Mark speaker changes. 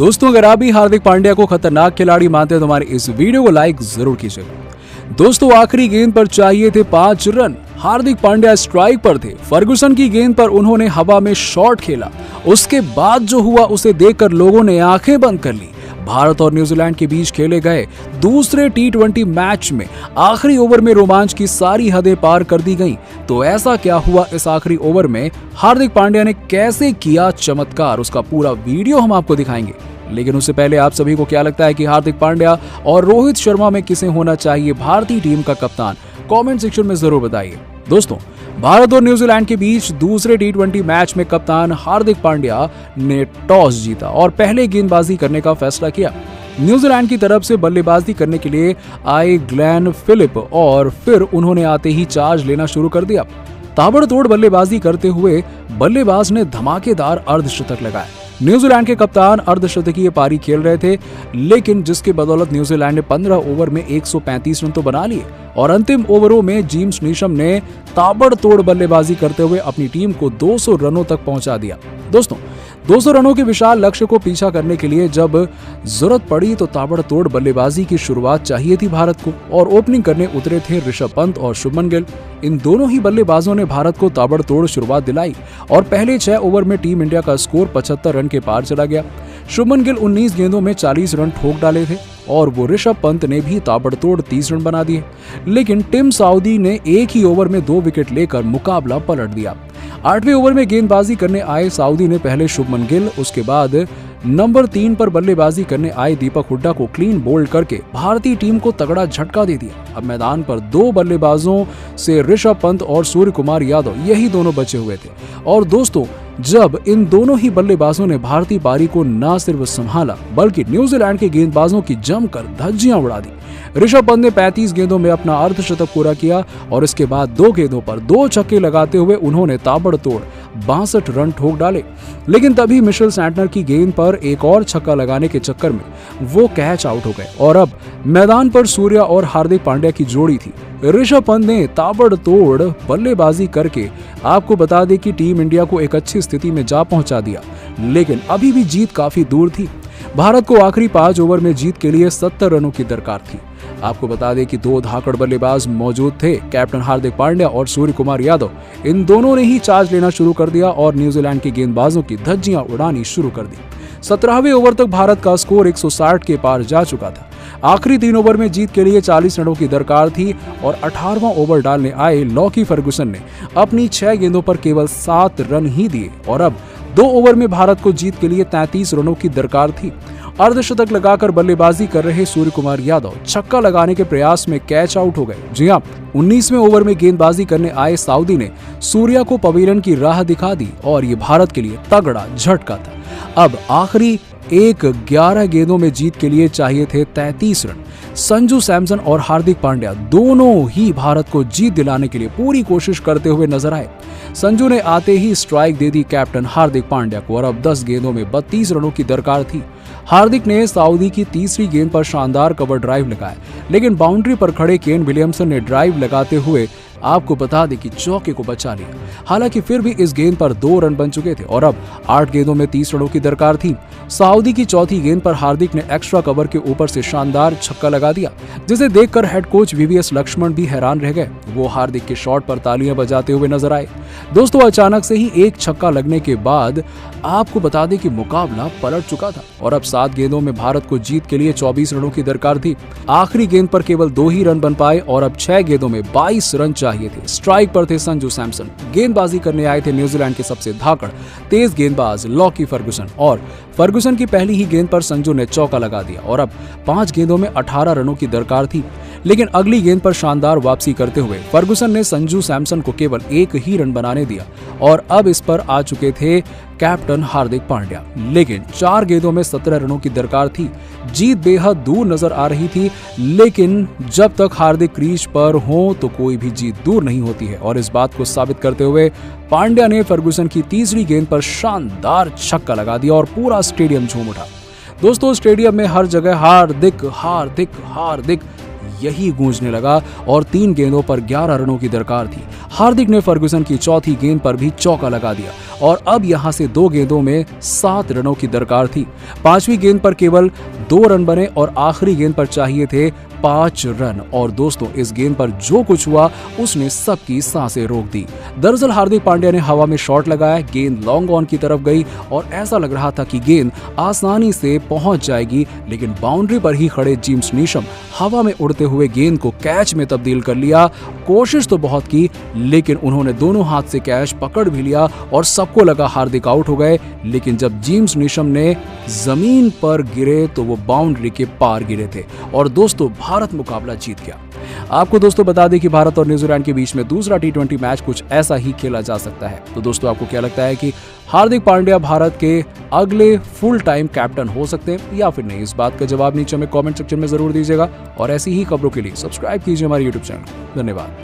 Speaker 1: दोस्तों, अगर आप भी हार्दिक पांड्या को खतरनाक खिलाड़ी मानते हैं तो हमारे इस वीडियो को लाइक जरूर कीजिएगा। दोस्तों, आखिरी गेंद पर चाहिए थे 5 रन। हार्दिक पांड्या स्ट्राइक पर थे। फर्गुसन की गेंद पर उन्होंने हवा में शॉट खेला। उसके बाद जो हुआ उसे देखकर लोगों ने आंखें बंद कर ली। भारत और न्यूजीलैंड के बीच खेले गए दूसरे T20 मैच में आखिरी ओवर में रोमांच की सारी हदें पार कर दी गईं। तो ऐसा क्या हुआ इस आखिरी ओवर में, हार्दिक पांड्या ने कैसे किया चमत्कार, उसका पूरा वीडियो हम आपको दिखाएंगे। लेकिन उससे पहले आप सभी को क्या लगता है कि हार्दिक पांड्या और रोहित शर्मा में किसे होना चाहिए भारतीय टीम का कप्तान? कमेंट सेक्शन में जरूर बताइए। दोस्तों, भारत और न्यूजीलैंड के बीच दूसरे T20 मैच में कप्तान हार्दिक पांड्या ने टॉस जीता और पहले गेंदबाजी करने का फैसला किया। न्यूजीलैंड की तरफ से बल्लेबाजी करने के लिए आए ग्लेन फिलिप और फिर उन्होंने आते ही चार्ज लेना शुरू कर दिया। ताबड़तोड़ बल्लेबाजी करते हुए बल्लेबाज ने धमाकेदार अर्धशतक लगाया। न्यूजीलैंड के कप्तान अर्धशतकीय पारी खेल रहे थे, लेकिन जिसके बदौलत न्यूजीलैंड ने 15 ओवर में 135 रन तो बना लिए और अंतिम ओवरों में जेम्स नीशम ने ताबड़तोड़ बल्लेबाजी करते हुए अपनी टीम को 200 रनों तक पहुंचा दिया। दोस्तों, 200 रनों के विशाल लक्ष्य को पीछा करने के लिए जब जरूरत पड़ी तो ताबड़तोड़ बल्लेबाजी की शुरुआत चाहिए थी भारत को, और ओपनिंग करने उतरे थे ऋषभ पंत और शुभमन गिल। इन दोनों ही बल्लेबाजों ने भारत को ताबड़तोड़ शुरुआत दिलाई और पहले 6 ओवर में टीम इंडिया का स्कोर 75 रन के पार चला गया। शुभमन गिल 19 गेंदों में 40 रन ठोक डाले थे और वो ऋषभ पंत ने भी ताबड़तोड़ 30 रन बना दिए। लेकिन टिम साउदी ने एक ही ओवर में 2 विकेट लेकर मुकाबला पलट दिया। 8वें ओवर में गेंदबाजी करने आए साउदी ने पहले शुभमन गिल, उसके बाद नंबर 3 पर बल्लेबाजी करने आए दीपक हुड्डा को क्लीन बोल्ड करके भारतीय टीम को तगड़ा झटका दे दिया। अब मैदान पर 2 बल्लेबाजों से ऋषभ पंत और सूर्य कुमार यादव, यही दोनों बचे हुए थे। और दोस्तों, जब इन दोनों ही बल्लेबाजों ने भारतीय पारी को न सिर्फ संभाला बल्कि न्यूजीलैंड के गेंदबाजों की जमकर धज्जियां उड़ा दी। ऋषभ पंत ने 35 गेंदों में अपना अर्धशतक पूरा किया और इसके बाद 2 गेंदों पर 2 छक्के लगाते हुए उन्होंने ताबड़तोड़ 62 रन ठोक डाले। लेकिन तभी मिशेल सैंटनर की गेंद पर एक और छक्का लगाने के चक्कर में वो कैच आउट हो गए और अब मैदान पर सूर्या और हार्दिक पांड्या की जोड़ी थी। ऋषभ पंत ने ताबड़तोड़ बल्लेबाजी करके आपको बता दें कि टीम इंडिया को एक अच्छी स्थिति में जा पहुंचा दिया, लेकिन अभी भी जीत काफी दूर थी। भारत को आखिरी 5 ओवर में जीत के लिए 70 रनों की दरकार थी। आपको बता दें कि 2 धाकड़ बल्लेबाज मौजूद थे, कैप्टन हार्दिक पांड्या और सूर्य कुमार यादव। इन दोनों ने ही चार्ज लेना शुरू कर दिया और न्यूजीलैंड के गेंदबाजों की धज्जियां उड़ानी शुरू कर दी। 17वें ओवर तक भारत का स्कोर 160 के पार जा चुका था। आखिरी 3 ओवर में जीत के लिए 40 रनों की दरकार थी और 18वां ओवर डालने आए लॉकी फर्गुसन ने अपनी 6 गेंदों पर केवल 7 रन ही दिए और अब 2 ओवर में भारत को जीत के लिए 33 रनों की दरकार थी। अर्धशतक लगाकर बल्लेबाजी कर रहे सूर्य कुमार यादव छक्का लगाने के प्रयास में कैच आउट हो गए। जी हां, 19वें ओवर में गेंदबाजी करने आए साउदी ने सूर्या को पवेलियन की राह दिखा दी और ये भारत के लिए तगड़ा झटका था। अब आखिरी 11 गेंदों में जीत के लिए चाहिए थे 33 रन। संजू सैमसन और हार्दिक पांड्या दोनों ही भारत को जीत दिलाने के लिए पूरी कोशिश करते हुए नजर आए। संजू ने आते ही स्ट्राइक दे दी कैप्टन हार्दिक पांड्या को और अब 10 गेंदों में 32 रनों की दरकार थी। हार्दिक ने साउदी की तीसरी गेंद पर शानदार कवर ड्राइव लगाया, लेकिन बाउंड्री पर खड़े केन विलियमसन ने ड्राइव लगाते हुए आपको बता दें कि चौके को बचा लिया। हालांकि फिर भी इस गेंद पर 2 रन बन चुके थे और अब 8 गेंदों में 30 रनों की दरकार थी। सऊदी की चौथी गेंद पर हार्दिक ने एक्स्ट्रा कवर के ऊपर से शानदार छक्का लगा दिया, जिसे देखकर हेड कोच VVS लक्ष्मण भी हैरान रह गए। वो हार्दिक के शॉट पर तालियां बजाते हुए नजर आए। दोस्तों, अचानक से ही एक छक्का लगने के बाद आपको बता दें कि मुकाबला पलट चुका था और अब 7 गेंदों में भारत को जीत के लिए 24 रनों की दरकार थी। आखिरी गेंद पर केवल 2 ही रन बन पाए और अब 6 गेंदों में 22 रन चाहिए थे। स्ट्राइक पर थे संजू सैमसन। गेंदबाजी करने आए थे न्यूजीलैंड के सबसे धाकड़ तेज गेंदबाज लॉकी फर्गुसन और फर्गुसन की पहली ही गेंद पर संजू ने चौका लगा दिया और अब 5 गेंदों में 18 रनों की दरकार थी। लेकिन अगली गेंद पर शानदार वापसी करते हुए फर्गुसन ने संजू सैमसन को केवल 1 ही रन बनाने दिया और अब इस पर आ चुके थे कैप्टन हार्दिक पांड्या। लेकिन 4 गेंदों में 17 रनों की दरकार थी। जीत बेहद दूर नजर आ रही थी, लेकिन जब तक हार्दिक क्रीज पर हो तो कोई भी जीत दूर नहीं होती है और इस बात को साबित करते हुए पांड्या ने फर्गुसन की तीसरी गेंद पर शानदार छक्का लगा दिया और पूरा स्टेडियम झूम उठा। दोस्तों, स्टेडियम में हर जगह हार्दिक हार्दिक हार्दिक यही गूंजने लगा और 3 गेंदों पर 11 रनों की दरकार थी। हार्दिक ने फर्गुसन की चौथी गेंद पर भी चौका लगा दिया और अब यहां से 2 गेंदों में 7 रनों की दरकार थी। 5वीं गेंद पर केवल 2 रन बने और आखिरी गेंद पर चाहिए थे 5 रन। और दोस्तों, इस गेंद पर जो कुछ हुआ उसने सबकी सांसें रोक दी। दरअसल हार्दिक पांड्या ने हवा में शॉट लगाया, गेंद लॉन्ग ऑन की तरफ गई और ऐसा लग रहा था कि गेंद आसानी से पहुंच जाएगी, लेकिन बाउंड्री पर ही खड़े जेम्स नीशम हवा में उड़ते हुए गेंद को कैच में तब्दील कर लिया। कोशिश तो बहुत की, लेकिन उन्होंने दोनों हाथ से कैच पकड़ भी लिया और सबको लगा हार्दिक आउट हो गए। लेकिन जब जेम्स नीशम ने जमीन पर गिरे तो वो बाउंड्री के पार गिरे थे और दोस्तों भारत मुकाबला जीत गया। आपको दोस्तों बता दें कि भारत और न्यूजीलैंड के बीच में दूसरा T20 मैच कुछ ऐसा ही खेला जा सकता है। तो दोस्तों, आपको क्या लगता है कि हार्दिक पांड्या भारत के अगले फुल टाइम कैप्टन हो सकते हैं या फिर नहीं? इस बात का जवाब नीचे में कमेंट सेक्शन में जरूर दीजिएगा और ऐसी ही खबरों के लिए सब्सक्राइब कीजिए हमारे YouTube चैनल। धन्यवाद।